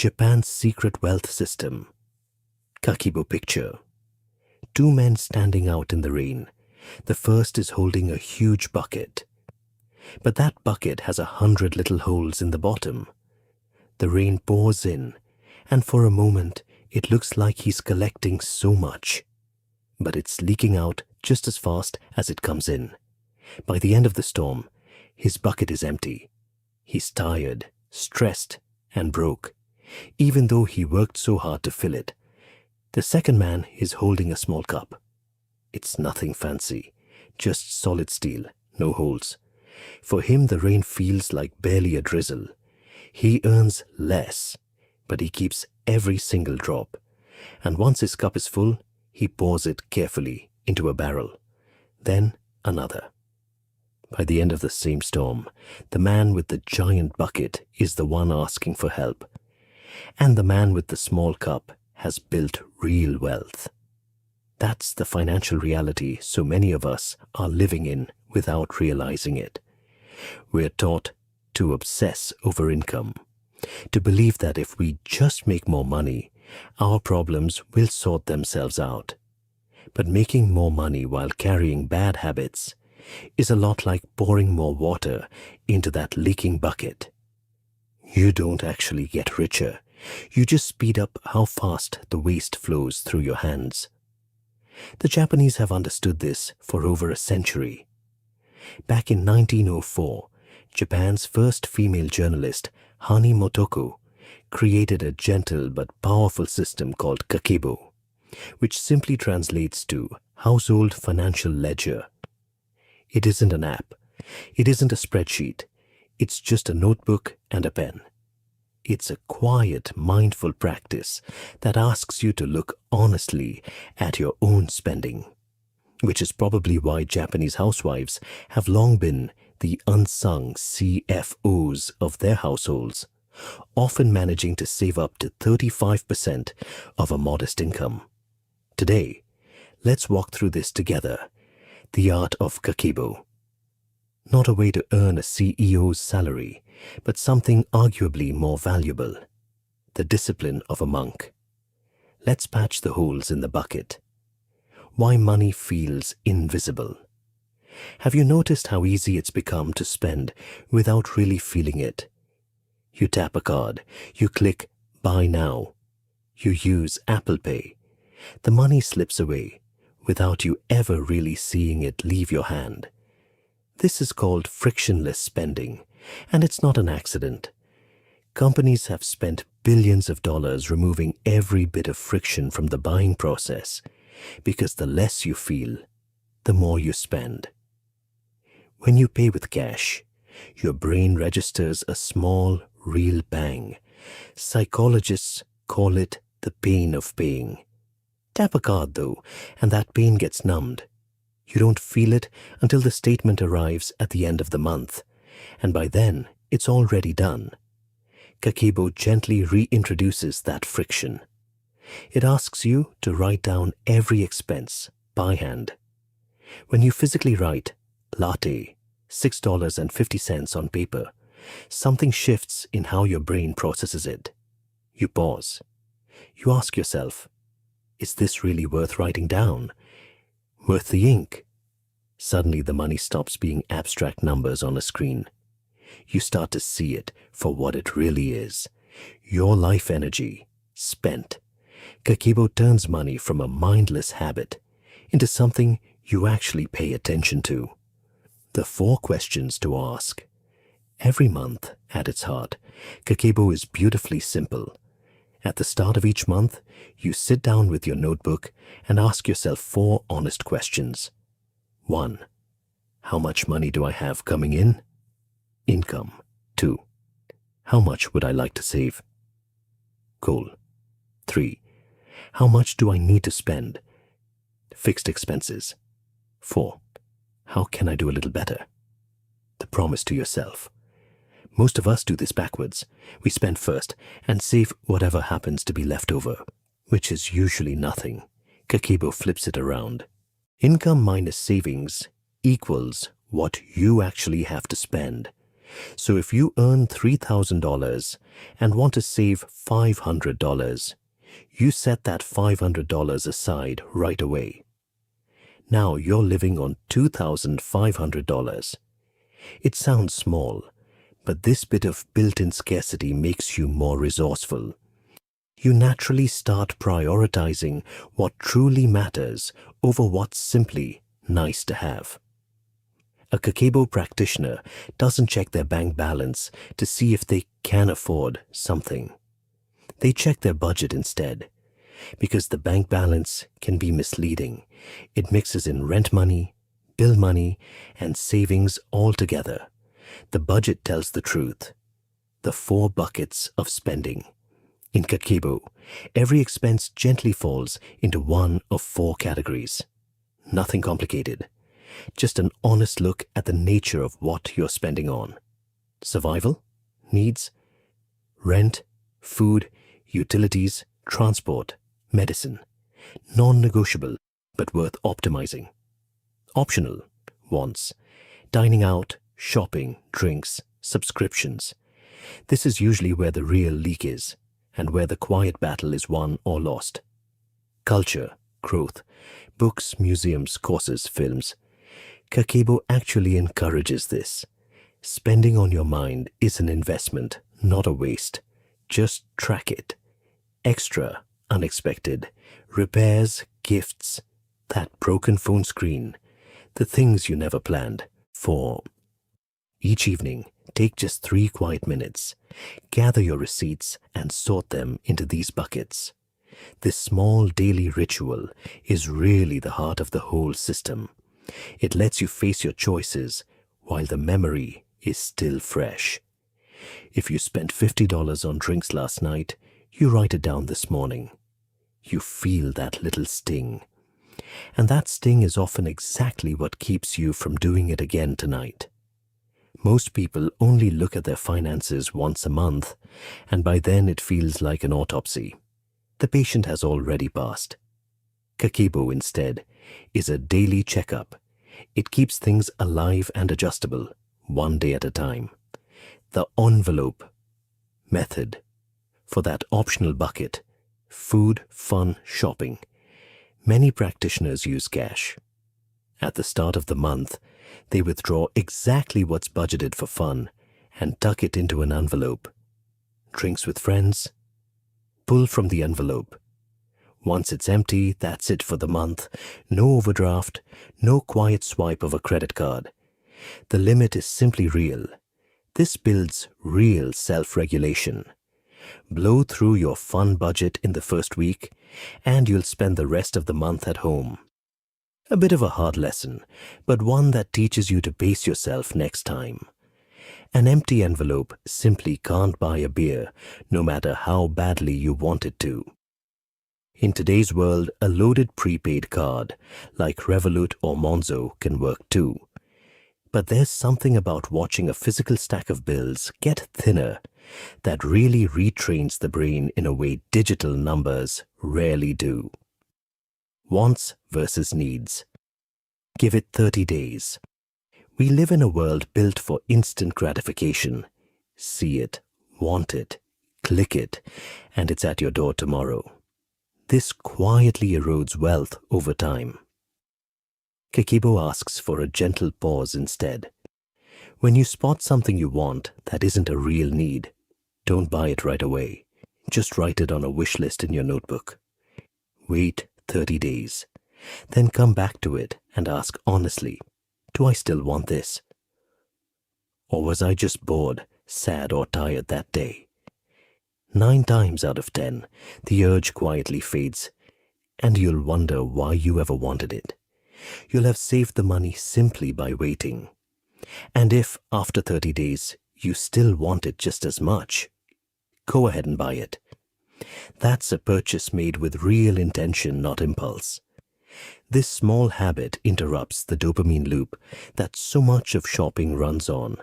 Japan's secret wealth system. Kakeibo picture. Two men standing out in the rain. The first is holding a huge bucket. But that bucket has 100 little holes in the bottom. The rain pours in, and for a moment it looks like he's collecting so much. But it's leaking out just as fast as it comes in. By the end of the storm, his bucket is empty. He's tired, stressed, and broke, even though he worked so hard to fill it. The second man is holding a small cup. It's nothing fancy, just solid steel, no holes. For him, the rain feels like barely a drizzle. He earns less, but he keeps every single drop. And once his cup is full, he pours it carefully into a barrel. Then another. By the end of the same storm, the man with the giant bucket is the one asking for help. And the man with the small cup has built real wealth. That's the financial reality so many of us are living in without realizing it. We're taught to obsess over income, to believe that if we just make more money, our problems will sort themselves out. But making more money while carrying bad habits is a lot like pouring more water into that leaking bucket. You don't actually get richer. You just speed up how fast the waste flows through your hands. The Japanese have understood this for over a century. Back in 1904, Japan's first female journalist, Hani Motoko, created a gentle but powerful system called Kakeibo, which simply translates to household financial ledger. It isn't an app. It isn't a spreadsheet. It's just a notebook and a pen. It's a quiet, mindful practice that asks you to look honestly at your own spending, which is probably why Japanese housewives have long been the unsung CFOs of their households, often managing to save up to 35% of a modest income. Today, let's walk through this together, the art of Kakeibo. Not a way to earn a CEO's salary, but something arguably more valuable, the discipline of a monk. Let's patch the holes in the bucket. Why money feels invisible. Have you noticed how easy it's become to spend without really feeling it? You tap a card, you click Buy Now, you use Apple Pay. The money slips away without you ever really seeing it leave your hand. This is called frictionless spending, and it's not an accident. Companies have spent billions of dollars removing every bit of friction from the buying process, because the less you feel, the more you spend. When you pay with cash, your brain registers a small, real bang. Psychologists call it the pain of paying. Tap a card though, and that pain gets numbed. You don't feel it until the statement arrives at the end of the month, and by then it's already done. Kakeibo gently reintroduces that friction. It asks you to write down every expense by hand. When you physically write latte, $6.50 on paper, something shifts in how your brain processes it. You pause. You ask yourself, is this really worth writing down? Worth the ink? Suddenly the money stops being abstract numbers on a screen. You start to see it for what it really is. Your life energy, spent. Kakeibo turns money from a mindless habit into something you actually pay attention to. The 4 questions to ask. Every month, at its heart, Kakeibo is beautifully simple. At the start of each month, you sit down with your notebook and ask yourself 4 honest questions. 1. How much money do I have coming in? Income. 2. How much would I like to save? Goal. 3. How much do I need to spend? Fixed expenses. 4. How can I do a little better? The promise to yourself. Most of us do this backwards. We spend first and save whatever happens to be left over, which is usually nothing. Kakeibo flips it around. Income minus savings equals what you actually have to spend. So if you earn $3,000 and want to save $500, you set that $500 aside right away. Now you're living on $2,500. It sounds small, but this bit of built-in scarcity makes you more resourceful. You naturally start prioritizing what truly matters over what's simply nice to have. A Kakeibo practitioner doesn't check their bank balance to see if they can afford something. They check their budget instead, because the bank balance can be misleading. It mixes in rent money, bill money, and savings all together. The budget tells the truth. The 4 buckets of spending. In Kakeibo, every expense gently falls into one of 4 categories. Nothing complicated. Just an honest look at the nature of what you're spending on. Survival, needs, rent, food, utilities, transport, medicine. Non-negotiable, but worth optimizing. Optional, wants, dining out, shopping, drinks, subscriptions. This is usually where the real leak is, and where the quiet battle is won or lost. Culture, growth, books, museums, courses, films. Kakeibo actually encourages this. Spending on your mind is an investment, not a waste. Just track it. Extra, unexpected, repairs, gifts, that broken phone screen, the things you never planned for. Each evening, take just 3 quiet minutes. Gather your receipts and sort them into these buckets. This small daily ritual is really the heart of the whole system. It lets you face your choices while the memory is still fresh. If you spent $50 on drinks last night, you write it down this morning. You feel that little sting. And that sting is often exactly what keeps you from doing it again tonight. Most people only look at their finances once a month, and by then it feels like an autopsy. The patient has already passed. Kakeibo, instead, is a daily checkup. It keeps things alive and adjustable, one day at a time. The envelope method for that optional bucket, food, fun, shopping. Many practitioners use cash. At the start of the month, they withdraw exactly what's budgeted for fun and tuck it into an envelope. Drinks with friends? Pull from the envelope. Once it's empty, that's it for the month. No overdraft, no quiet swipe of a credit card. The limit is simply real. This builds real self-regulation. Blow through your fun budget in the first week, and you'll spend the rest of the month at home. A bit of a hard lesson, but one that teaches you to pace yourself next time. An empty envelope simply can't buy a beer, no matter how badly you want it to. In today's world, a loaded prepaid card, like Revolut or Monzo, can work too. But there's something about watching a physical stack of bills get thinner that really retrains the brain in a way digital numbers rarely do. Wants versus needs. Give it 30 days. We live in a world built for instant gratification. See it, want it, click it, and it's at your door tomorrow. This quietly erodes wealth over time. Kakeibo asks for a gentle pause instead. When you spot something you want that isn't a real need, don't buy it right away. Just write it on a wish list in your notebook. Wait 30 days. Then come back to it and ask honestly, do I still want this? Or was I just bored, sad, or tired that day? 9 times out of 10, the urge quietly fades, and you'll wonder why you ever wanted it. You'll have saved the money simply by waiting. And if, after 30 days, you still want it just as much, go ahead and buy it. That's a purchase made with real intention, not impulse. This small habit interrupts the dopamine loop that so much of shopping runs on.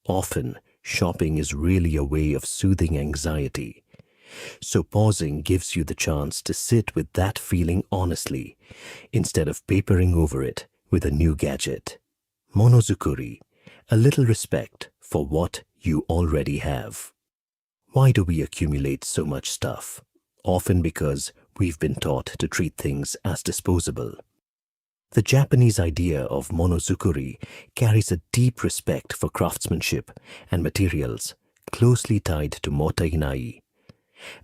Often, shopping is really a way of soothing anxiety. So pausing gives you the chance to sit with that feeling honestly, instead of papering over it with a new gadget. Monozukuri, A little respect for what you already have. Why do we accumulate so much stuff? Often because we've been taught to treat things as disposable. The Japanese idea of monozukuri carries a deep respect for craftsmanship and materials, closely tied to mottainai,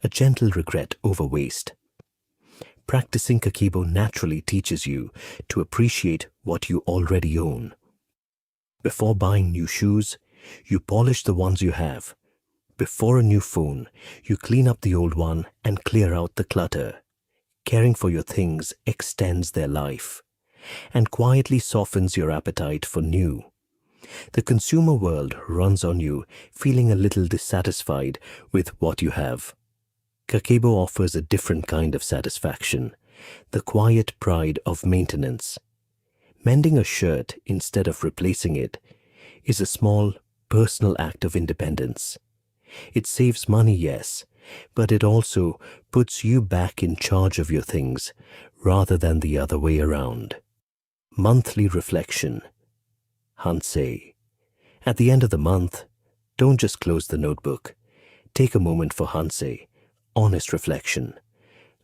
a gentle regret over waste. Practicing Kakeibo naturally teaches you to appreciate what you already own. Before buying new shoes, you polish the ones you have. Before a new phone, you clean up the old one and clear out the clutter. Caring for your things extends their life and quietly softens your appetite for new. The consumer world runs on you, feeling a little dissatisfied with what you have. Kakeibo offers a different kind of satisfaction, the quiet pride of maintenance. Mending a shirt instead of replacing it is a small, personal act of independence. It saves money, yes, but it also puts you back in charge of your things rather than the other way around. Monthly reflection. Hansei. At the end of the month, don't just close the notebook. Take a moment for hansei, honest reflection.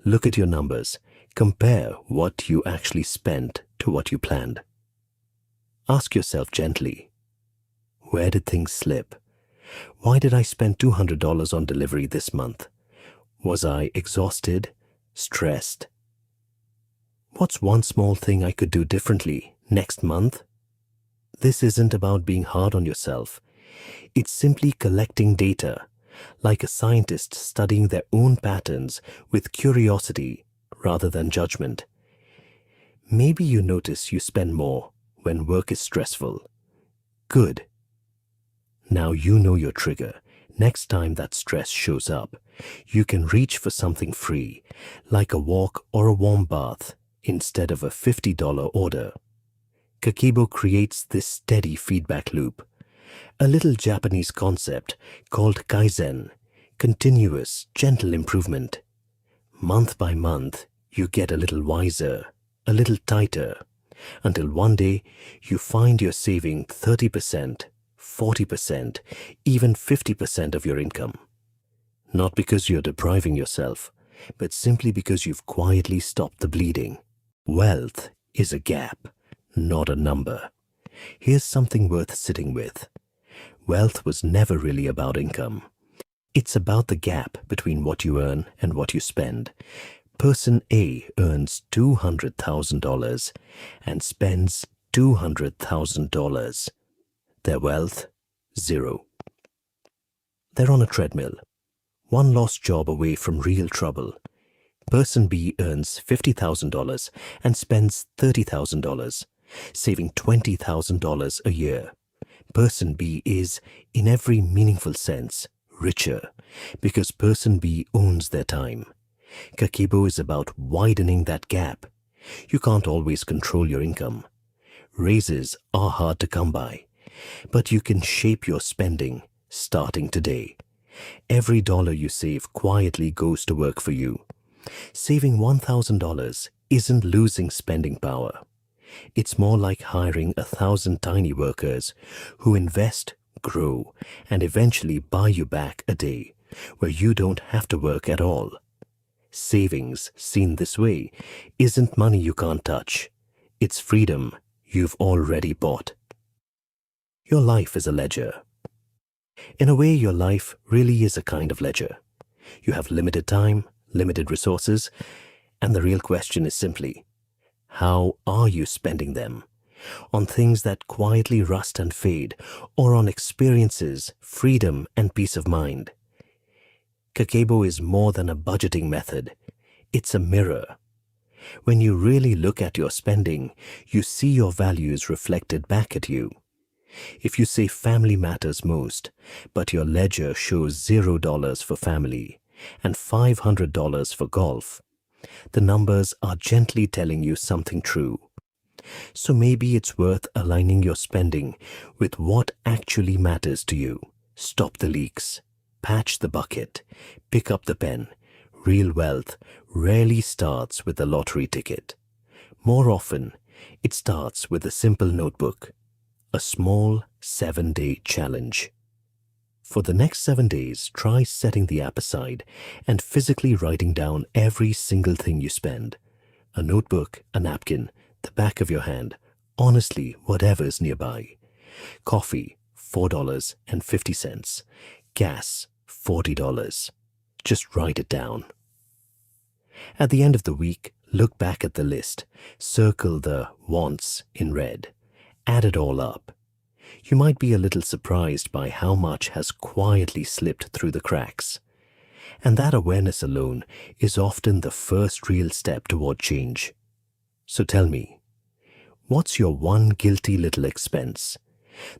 Look at your numbers. Compare what you actually spent to what you planned. Ask yourself gently, where did things slip? Why did I spend $200 on delivery this month? Was I exhausted? Stressed? What's one small thing I could do differently next month? This isn't about being hard on yourself. It's simply collecting data, like a scientist studying their own patterns with curiosity rather than judgment. Maybe you notice you spend more when work is stressful. Good. Now you know your trigger. Next time that stress shows up, you can reach for something free, like a walk or a warm bath, instead of a $50 order. Kakeibo creates this steady feedback loop, a little Japanese concept called kaizen, continuous, gentle improvement. Month by month, you get a little wiser, a little tighter, until one day you find you're saving 30%, 40%, even 50% of your income. Not because you're depriving yourself, but simply because you've quietly stopped the bleeding. Wealth is a gap, not a number. Here's something worth sitting with. Wealth was never really about income. It's about the gap between what you earn and what you spend. Person A earns $200,000 and spends $200,000. Their wealth, zero. They're on a treadmill, one lost job away from real trouble. Person B earns $50,000 and spends $30,000, saving $20,000 a year. Person B is, in every meaningful sense, richer because Person B owns their time. Kakeibo is about widening that gap. You can't always control your income. Raises are hard to come by, but you can shape your spending starting today. Every dollar you save quietly goes to work for you. Saving $1,000 isn't losing spending power. It's more like hiring 1,000 tiny workers who invest, grow, and eventually buy you back a day where you don't have to work at all. Savings, seen this way, isn't money you can't touch. It's freedom you've already bought. Your life is a ledger. In a way, your life really is a kind of ledger. You have limited time, limited resources, and the real question is simply, how are you spending them? On things that quietly rust and fade, or on experiences, freedom, and peace of mind? Kakeibo is more than a budgeting method. It's a mirror. When you really look at your spending, you see your values reflected back at you. If you say family matters most, but your ledger shows $0 for family and $500 for golf, the numbers are gently telling you something true. So maybe it's worth aligning your spending with what actually matters to you. Stop the leaks, patch the bucket, pick up the pen. Real wealth rarely starts with a lottery ticket. More often, it starts with a simple notebook, a small 7-day challenge. For the next 7 days, try setting the app aside and physically writing down every single thing you spend. A notebook, a napkin, the back of your hand, honestly, whatever's nearby. Coffee, $4.50. Gas, $40. Just write it down. At the end of the week, look back at the list, circle the wants in red, add it all up. You might be a little surprised by how much has quietly slipped through the cracks. And that awareness alone is often the first real step toward change. So tell me, what's your one guilty little expense?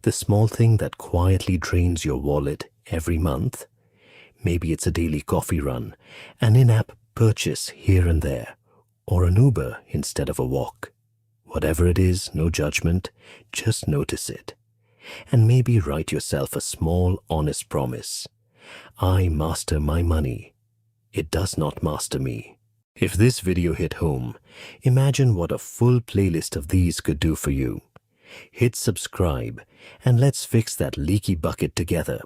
The small thing that quietly drains your wallet every month? Maybe it's a daily coffee run, an in-app purchase here and there, or an Uber instead of a walk. Whatever it is, no judgment, just notice it. And maybe write yourself a small, honest promise. I master my money. It does not master me. If this video hit home, imagine what a full playlist of these could do for you. Hit subscribe and let's fix that leaky bucket together.